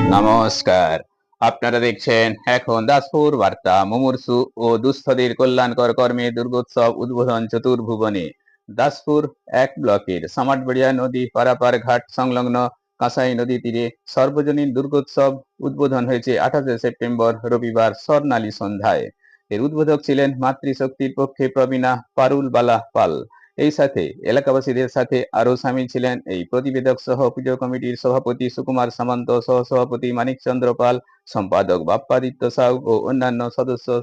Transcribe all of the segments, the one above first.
নমস্কার। আপনারা দেখছেন এখন দাসপুর বার্তা। মুমূর্ষু ও দুস্থদের কল্যাণকর কর্মে দুর্গোৎসব উদ্বোধন চতুর্ভুবনে। দাসপুর ১ ব্লকের সামাটবেড়িয়া নদী পারাপার ঘাট সংলগ্ন কাঁসাই নদী তীরে সর্বজনীন দুর্গোৎসব উদ্বোধন হয়েছে ২৮শে সেপ্টেম্বর রবিবার স্বর্ণালী সন্ধ্যায়। এর উদ্বোধক ছিলেন মাতৃশক্তির পক্ষে প্রবীণা পারুল বালা পাল। এই সাথে এলাকাবাসীদের সাথে আরো সামিল ছিলেন এই প্রতিবেদক সহ পুজো কমিটির সভাপতি সুকুমার সামন্ত, সহ-সভাপতি মানিক চন্দ্র পাল, সম্পাদক বাপ্পাদিত্য সাউ ও অন্যান্য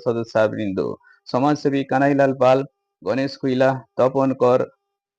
সদস্যবৃন্দ। সমাজসেবী কানাইলাল পাল, গণেশ কুইলা, তপন কর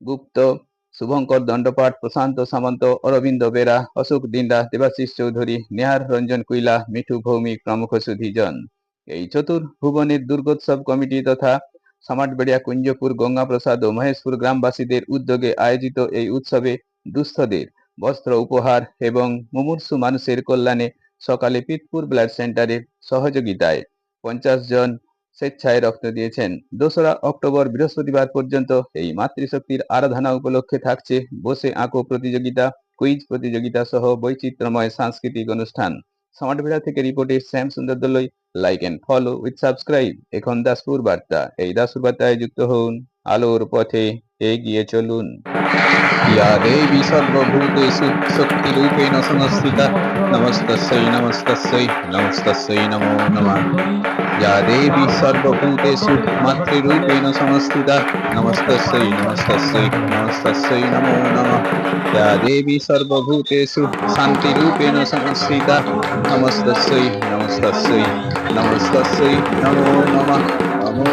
গুপ্ত, শুভঙ্কর দণ্ডপাট, প্রশান্ত সামন্ত, অরবিন্দ বেরা, অশোক দিন্ডা, দেবাশিস চৌধুরী, নেহার রঞ্জন কুইলা, মিঠু ভৌমিক প্রমুখ সুধীজন। এই চতুর্ভুবনের দুর্গোৎসব কমিটি তথা সামাটবেড়িয়া, কুঞ্জপুর, গঙ্গাপ্রসাদ ও মহেশপুর গ্রামবাসীদের উদ্যোগে আয়োজিত এই উৎসবে দুস্থদের বস্ত্র উপহার এবং মুমূর্ষু মানুষের কল্যাণে সকালে পিতপুর ব্লাড সেন্টারের সহযোগিতায় 50 জন স্বেচ্ছায় রক্ত দিয়েছেন। ২রা অক্টোবর বৃহস্পতিবার পর্যন্ত এই মাতৃশক্তির আরাধনা উপলক্ষে থাকছে বসে আঁকো প্রতিযোগিতা, কুইজ প্রতিযোগিতা সহ বৈচিত্র্যময় সাংস্কৃতিক অনুষ্ঠান। সামাটবেড়া থেকে রিপোর্টে Shyam Sundar Dalui. Like and follow with subscribe. এখন দাসপুর বার্তা। এই দাসপুর বার্তায় যুক্ত হন, আলোর পথে এগিয়ে চলুন। ইয়া দেবী সর্বভূতেষু শক্তিরূপেণ সংস্থিতা নমস্তস্যৈ নমস্তস্যৈ নমস্তস্যৈ নমো নমঃ। ইয়া দেবী সর্বভূতেষু মাতৃরূপেণ সংস্থিতা নমস্তস্যৈ নমস্তস্যৈ নমস্তস্যৈ নমো নমঃ। ইয়া দেবী সর্বভূতেষু শান্তিরূপেণ সংস্থিতা নমস্তস্যৈ নমস্তস্যৈ নমস্তস্যৈ নমো নমঃ। নমো